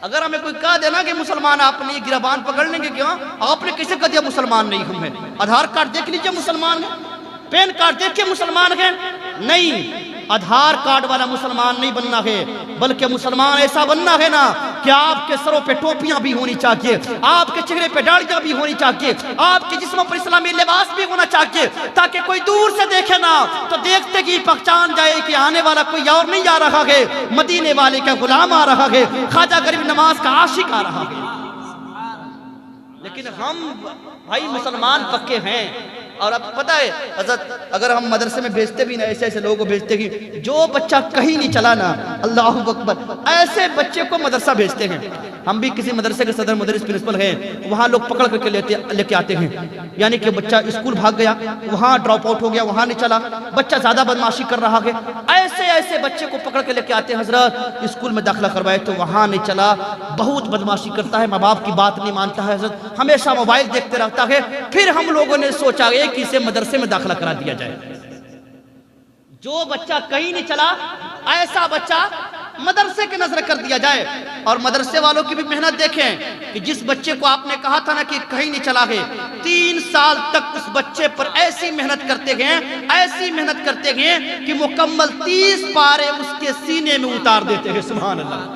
اگر ہمیں کوئی کہہ دینا کہ مسلمان آپ نے گربان پکڑ لیں گے، کیا آپ نے کیسے کہہ دیا مسلمان نہیں ہم ہیں؟ آدھار کارڈ دیکھ لیجئے مسلمان ہیں، پین کارڈ دیکھیں مسلمان ہیں؟ نہیں، آدھار کارڈ والا مسلمان نہیں بننا ہے، بلکہ مسلمان ایسا بننا ہے نا کہ آپ کے سروں پہ ٹوپیاں بھی ہونی چاہیے، آپ کے چہرے پہ داڑھیاں بھی ہونی چاہیے، آپ کے جسموں پر اسلامی لباس بھی ہونا چاہیے، تاکہ کوئی دور سے دیکھے نا تو دیکھتے ہی پہچان جائے کہ آنے والا کوئی اور نہیں آ رہا ہے، مدینے والے کا غلام آ رہا ہے، خواجہ غریب نواز کا عاشق آ رہا ہے۔ لیکن ہم بھائی مسلمان پکے ہیں، اور اب پتہ ہے حضرت اگر ہم مدرسے میں بھیجتے بھی نا، ایسے ایسے لوگوں کو بھیجتے کہ جو بچہ کہیں نہیں چلا نا، اللہ اکبر، ایسے بچے کو مدرسہ بھیجتے ہیں۔ ہم بھی کسی مدرسے کے صدر مدرس پرنسپل ہیں، وہاں لوگ پکڑ کر کے لے کے آتے ہیں، یعنی کہ بچہ اسکول بھاگ گیا، وہاں ڈراپ آؤٹ ہو گیا، وہاں نہیں چلا، بچہ زیادہ بدمعاشی کر رہا ہے، ایسے بچے کو پکڑ کے لے کے آتے ہیں، حضرت اسکول میں داخلہ کروائے تو وہاں نہیں چلا، بہت بدمعاشی کرتا ہے، ماں باپ کی بات نہیں مانتا ہے، حضرت ہمیشہ موبائل دیکھتے رہتا ہے۔ پھر ہم لوگوں نے سوچا کہ اسے مدرسے میں داخلہ کرا دیا جائے۔ جو بچہ کہیں نہیں چلا ایسا بچہ مدرسے کے نظر کر دیا جائے. اور مدرسے والوں کی بھی محنت دیکھیں کہ جس بچے کو آپ نے کہا تھا نا کہ کہیں نہیں چلا گئے، 3 سال تک اس بچے پر ایسی محنت کرتے گئے کہ مکمل 30 پارے اس کے سینے میں اتار دیتے ہیں. سبحان اللہ.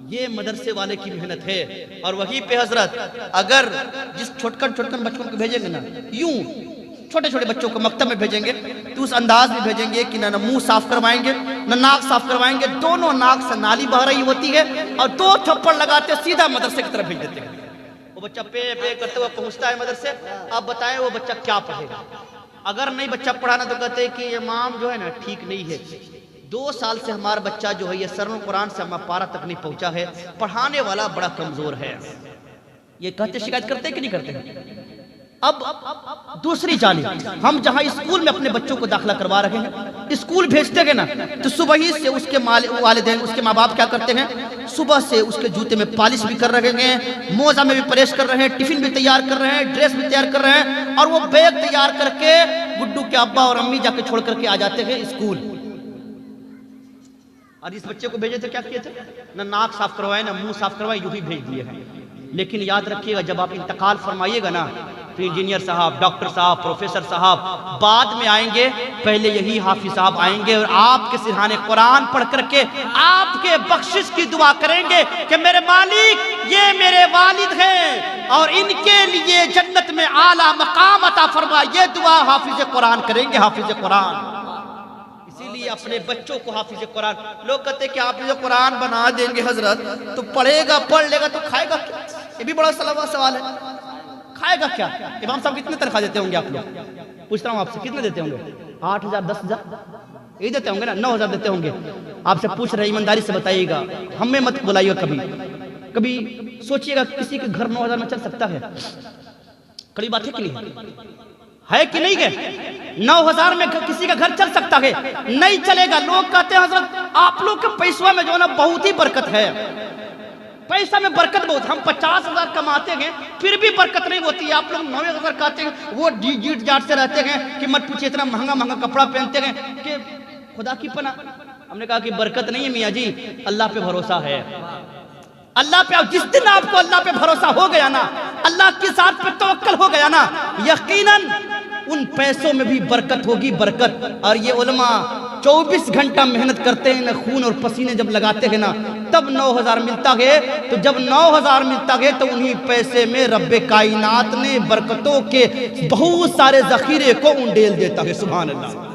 یہ مدرسے والے کی محنت ہے. اور وہیں پہ حضرت اگر جس چھوٹکن بچوں کو بھیجیں گے نا، یوں چھوٹے چھوٹے بچوں کو مکتب میں بھیجیں گے تو اس انداز میں بھیجیں گے کہ نہ منہ صاف کروائیں گے نہ ناک صاف کروائیں گے، دونوں ناک سے نالی بہ رہی ہوتی ہے اور 2 تھپڑ لگاتے سیدھا مدرسے کی طرف بھیج دیتے ہیں. وہ بچہ پے کرتے ہوئے پہنچتا ہے مدرسے. اب بتائیں وہ بچہ کیا پڑھے گا؟ اگر نہیں بچہ پڑھانا تو کہتے ہیں کہ امام جو ہے نا ٹھیک نہیں ہے. 2 سال سے ہمارا بچہ جو ہے یہ سر القرآن سے ہمارا پارہ تک نہیں پہنچا ہے، پڑھانے والا بڑا کمزور ہے. یہ کہتے شکایت کرتے ہیں کہ نہیں کرتے ہیں؟ اب دوسری جانب ہم جہاں اسکول میں اپنے بچوں کو داخلہ کروا رہے ہیں، اسکول بھیجتے گے نا تو صبح ہی سے اس کے والدین، اس کے ماں باپ کیا کرتے ہیں، صبح سے اس کے جوتے میں پالش بھی کر رہے ہیں، موزہ میں بھی پریش کر رہے ہیں، ٹفن بھی تیار کر رہے ہیں، ڈریس بھی تیار کر رہے ہیں، اور وہ بیگ تیار کر کے گڈو کے ابا اور امی جا کے چھوڑ کر کے آ جاتے ہیں اسکول. اور اس بچے کو بھیجے تھے کیا کیے تھے؟ نہ ناک صاف کروائے نہ منہ صاف کروائے، یوں ہی بھیج دیے ہیں. لیکن یاد رکھیے گا جب آپ انتقال فرمائیے گا نا تو انجینئر صاحب، ڈاکٹر صاحب، پروفیسر صاحب بعد میں آئیں گے، پہلے یہی حافظ صاحب آئیں گے اور آپ کے سرحانے قرآن پڑھ کر کے آپ کے بخشش کی دعا کریں گے کہ میرے مالک یہ میرے والد ہیں اور ان کے لیے جنت میں اعلیٰ مقام عطا فرما. یہ دعا حافظ قرآن کریں گے، حافظ قرآن. اسی لیے اپنے بچوں کو حافظ قرآن، لوگ کہتے ہیں کہ حافظ قرآن بنا دیں گے حضرت تو پڑھے گا، پڑھ لے گا تو کھائے گا کیا؟ یہ بھی بڑا سوال ہے. کھائے گا کیا؟ امام صاحب کتنے تنخواہ دیتے ہوں گے آپ لوگ؟ پوچھتا ہوں آپ سے کتنے دیتے ہوں گے؟ 8,000 10,000 یہی دیتے ہوں گے نا؟ 9,000 دیتے ہوں گے. آپ سے پوچھ رہے ایمانداری سے بتائیے گا، ہمیں مت بلائیے گا. کبھی سوچئے گا کسی کے گھر 9,000 میں چل سکتا ہے؟ کڑی بات ہے کہ نہیں ہے کہ نہیں ہے؟ 9,000 میں کسی کا گھر چل سکتا ہے؟ نہیں چلے گا. لوگ کہتے ہیں حضرت آپ لوگ کے پیسوں میں جو ہے نا بہت ہی برکت ہے. پیسہ میں برکت بہت، ہم 50,000 کماتے ہیں پھر بھی برکت نہیں ہوتی ہے. آپ لوگ 9,000 کہتے ہیں، وہ جیٹ جاٹ سے رہتے ہیں کہ مت پوچھئے اتنا مہنگا کپڑا پہنتے ہیں کہ خدا کی پناہ. ہم نے کہا کہ برکت نہیں ہے میاں جی، اللہ پہ بھروسہ ہے. اللہ پہ جس دن آپ کو اللہ پہ بھروسہ ہو گیا نا، اللہ کی ذات پہ توکل ہو گیا نا، یقیناً ان پیسوں میں بھی برکت ہوگی، برکت. اور یہ علماء 24 گھنٹہ محنت کرتے ہیں نا، خون اور پسینے جب لگاتے ہیں نا تب 9,000 ملتا ہے. تو جب 9,000 ملتا ہے تو انہی پیسے میں رب کائنات نے برکتوں کے بہت سارے ذخیرے کو انڈیل دیتا ہے. سبحان اللہ.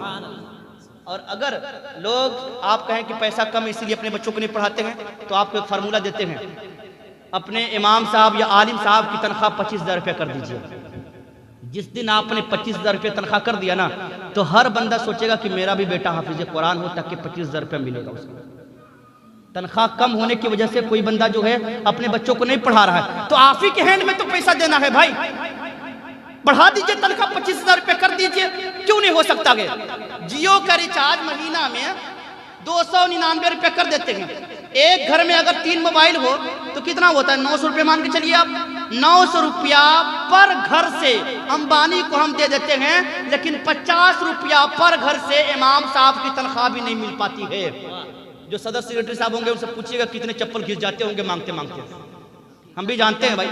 اور اگر لوگ آپ کہیں کہ پیسہ کم اس لیے اپنے بچوں کو نہیں پڑھاتے ہیں تو آپ کو ایک فارمولہ دیتے ہیں، اپنے امام صاحب یا عالم صاحب کی تنخواہ 25,000 روپے کر دیجئے. جس دن آپ نے 25,000 روپے تنخواہ کر دیا نا تو ہر بندہ سوچے گا کہ میرا بھی بیٹا حافظ قرآن ہو تاکہ 25,000 روپے ملے گا اس کو. تنخواہ کم ہونے کی وجہ سے کوئی بندہ جو ہے اپنے بچوں کو نہیں پڑھا رہا ہے تو آپ ہی کے ہینڈ میں تو پیسہ دینا ہے بھائی. بڑھا دیجئے تنخواہ 25,000 روپے کر دیجئے. کیوں نہیں ہو سکتا ہے؟ جیو کا ریچارج مہینہ میں 299 روپے کر دیتے ہیں. ایک گھر میں اگر 3 موبائل ہو تو کتنا ہوتا ہے؟ 900 روپے مان کے چلیے آپ. 900 روپیہ پر گھر سے امبانی کو ہم دے دیتے ہیں، لیکن 50 روپیہ پر گھر سے امام صاحب کی تنخواہ بھی نہیں مل پاتی ہے. جو صدر سیکریٹری صاحب ہوں گے ان سے پوچھئے گا کتنے چپل گھس جاتے ہوں گے مانگتے مانگتے. ہم بھی جانتے ہیں بھائی.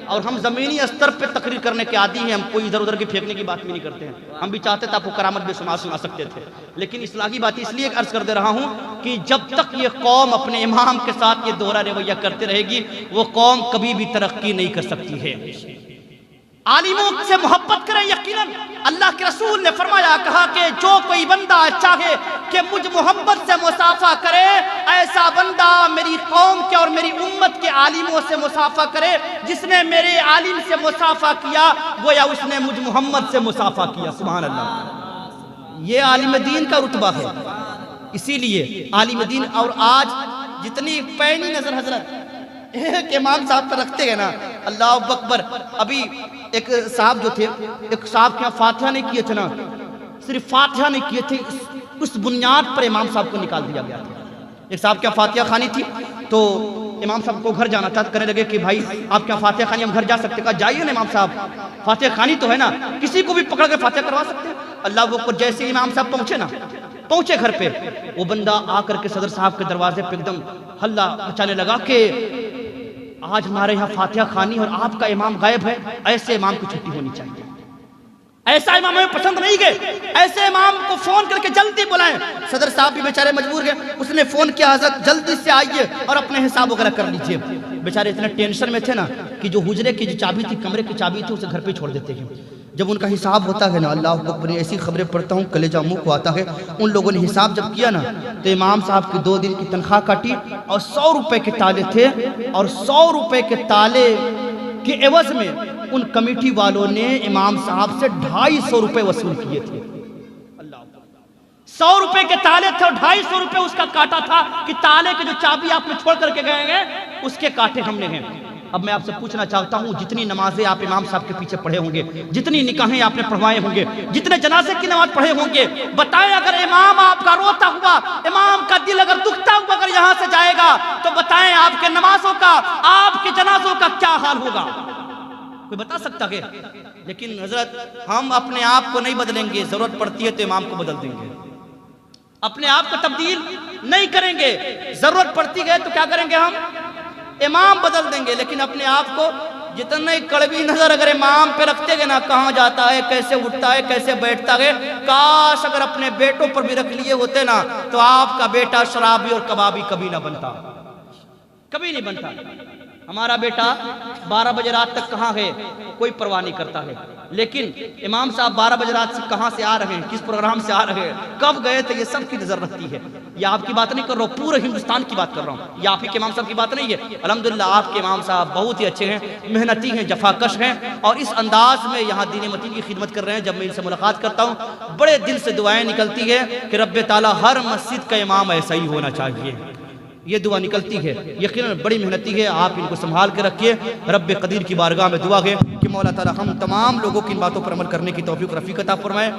اور ہم زمینی استر پہ تقریر کرنے کے عادی ہیں، ہم کوئی ادھر ادھر کی پھینکنے کی بات بھی نہیں کرتے ہیں. ہم بھی چاہتے تھے آپ کو کرامت بے شمار سنا سکتے تھے، لیکن اصلاحی بات اس لیے عرض کر دے رہا ہوں کہ جب تک یہ قوم اپنے امام کے ساتھ یہ دوہرا رویہ کرتے رہے گی وہ قوم کبھی بھی ترقی نہیں کر سکتی ہے. عالموں سے محبت کریں. یقیناً اللہ کے رسول نے فرمایا، کہا کہ جو کوئی بندہ چاہے کہ مجھ محمد سے مصافحہ کرے، ایسا بندہ میری قوم کے اور میری امت کے عالموں سے مصافحہ کرے. جس نے میرے عالم سے مصافحہ کیا گویا اس نے مجھ محمد سے مصافحہ کیا. سبحان اللہ. یہ عالم دین کا رتبہ ہے. اسی لیے عالم دین. اور آج جتنی پینی نظر حضرت ایک امام صاحب پر رکھتے ہیں نا، اللہ اکبر. ابھی ایک صاحب جو تھے، ایک صاحب کے یہاں فاتحہ نہیں کیے تھے نا، صرف فاتحہ نہیں کیے تھے، اس بنیاد پر امام صاحب کو نکال دیا گیا تھا. ایک صاحب کے یہاں فاتحہ خانی تھی تو امام صاحب کو گھر جانا تھا. کہنے لگے کہ بھائی آپ کے یہاں فاتحہ خانی، ہم گھر جا سکتے؟ کہا جائیے نا امام صاحب، فاتحہ خانی تو ہے نا، کسی کو بھی پکڑ کے فاتحہ کروا سکتے ہیں. اللہ اکبر. جیسے امام صاحب پہنچے نا پہنچے گھر پہ، وہ بندہ آ کر کے صدر صاحب کے دروازے پہ ایک دم ہلہ مچانے لگا کہ آج ہمارے یہاں فاتحہ خوانی اور آپ کا امام غائب ہے، ایسے امام کی چھٹی ہونی چاہیے، ایسا امام ہمیں پسند نہیں گئے، ایسے امام کو فون کر کے جلدی بلائیں۔ صدر صاحب بھی بیچارے مجبور گئے، اس نے فون کیا حضرت جلدی سے آئیے اور اپنے حساب وغیرہ کر لیجئے۔ بیچارے اتنے ٹینشن میں تھے نا کہ جو حجرے کی جو چابی تھی، کمرے کی چابی تھی، اسے گھر پہ چھوڑ دیتے ہیں۔ جب ان کا حساب ہوتا ہے نا، اللہ اکبر، ایسی خبریں پڑھتا ہوں کلیجہ منہ کو آتا ہے۔ ان لوگوں نے حساب جب کیا نا تو امام صاحب کی 2 دن کی تنخواہ کاٹی اور 100 روپے کے تالے تھے، اور 100 روپے کے تالے کے عوض میں ان کمیٹی والوں نے امام صاحب سے 250 روپے وصول کیے تھے۔ 100 روپے کے تالے تھے اور 250 روپے اس کا کاٹا تھا کہ تالے کے جو چابی آپ نے چھوڑ کر کے گئے ہیں اس کے کاٹے ہم نے ہیں۔ اب میں آپ سے پوچھنا چاہتا ہوں، جتنی نمازیں آپ امام صاحب کے پیچھے پڑھے ہوں گے، جتنی نکاحیں آپ نے پڑھوائے ہوں گے، جتنے جنازے کی نماز پڑھے ہوں گے، بتائیں اگر امام آپ کا روتا ہوا، امام کا دل اگر دکھتا ہوا اگر یہاں سے جائے گا تو بتائیں آپ کے نمازوں کا، آپ کے جنازوں کا کیا حال ہوگا؟ کوئی بتا سکتا ہے؟ لیکن حضرت ہم اپنے آپ کو نہیں بدلیں گے، ضرورت پڑتی ہے تو امام کو بدل دیں گے، اپنے آپ کو تبدیل نہیں کریں گے، ضرورت پڑتی ہے تو کیا کریں گے؟ ہم امام بدل دیں گے، لیکن اپنے آپ کو جتنے کڑوی نظر اگر امام پہ رکھتے گے نا، کہاں جاتا ہے، کیسے اٹھتا ہے، کیسے بیٹھتا ہے، کاش اگر اپنے بیٹوں پر بھی رکھ لیے ہوتے نا تو آپ کا بیٹا شرابی اور کبابی کبھی نہ بنتا، کبھی نہیں بنتا۔ ہمارا بیٹا 12 بجے رات تک کہاں ہے کوئی پرواہ نہیں کرتا ہے، لیکن امام صاحب 12 بجے رات سے کہاں سے آ رہے ہیں، کس پروگرام سے آ رہے ہیں، کب گئے تھے، یہ سب کی نظر رکھتی ہے۔ یہ آپ کی بات نہیں کر رہا ہوں، پورے ہندوستان کی بات کر رہا ہوں، یہ آپ ہی کے امام صاحب کی بات نہیں ہے۔ الحمدللہ آپ کے امام صاحب بہت ہی اچھے ہیں، محنتی ہیں، جفاکش ہیں، اور اس انداز میں یہاں دین متین کی خدمت کر رہے ہیں۔ جب میں ان سے ملاقات کرتا ہوں بڑے دل سے دعائیں نکلتی ہے کہ رب تعالیٰ ہر مسجد کا امام ایسا ہی ہونا چاہیے، یہ دعا نکلتی ہے۔ یقیناً بڑی محنتی ہے، آپ ان کو سنبھال کے رکھیے۔ رب قدیر کی بارگاہ میں دعا ہے کہ مولا تعالیٰ ہم تمام لوگوں کی ان باتوں پر عمل کرنے کی توفیق رفیق عطا فرمائے۔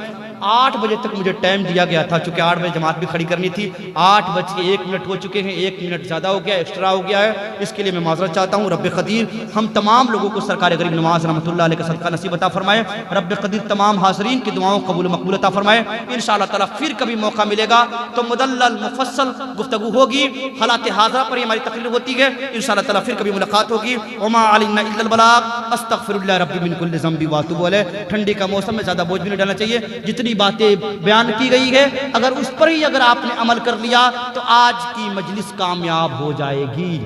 8 بجے تک مجھے ٹائم دیا گیا تھا، چونکہ 8 بجے جماعت بھی کھڑی کرنی تھی، 8:01 ہو چکے ہیں، 1 منٹ زیادہ ہو گیا، ایکسٹرا ہو گیا ہے، اس کے لیے میں معذرت چاہتا ہوں۔ رب قدیر ہم تمام لوگوں کو سرکار غریب نواز رحمۃ اللہ علیہ کا صدقہ نصیب عطا فرمائے۔ رب قدیر تمام حاضرین کی دعاؤں قبول و مقبول عطا فرمائے۔ انشاءاللہ تعالیٰ پھر کبھی موقع ملے گا تو مدلل مفصل گفتگو ہوگی، حالات حاضرہ پر ہماری تقریر ہوتی ہے، انشاءاللہ تعالیٰ پھر کبھی ملاقات ہوگی۔ وما علینا الا البلاغ، استغفر اللہ ربی من کل ذنب واتوب الیہ۔ ٹھنڈی کا موسم میں زیادہ بوجھ بھی نہیں ڈالنا چاہیے، جتنی باتیں بیان کی گئی ہے اگر اس پر ہی اگر آپ نے عمل کر لیا تو آج کی مجلس کامیاب ہو جائے گی۔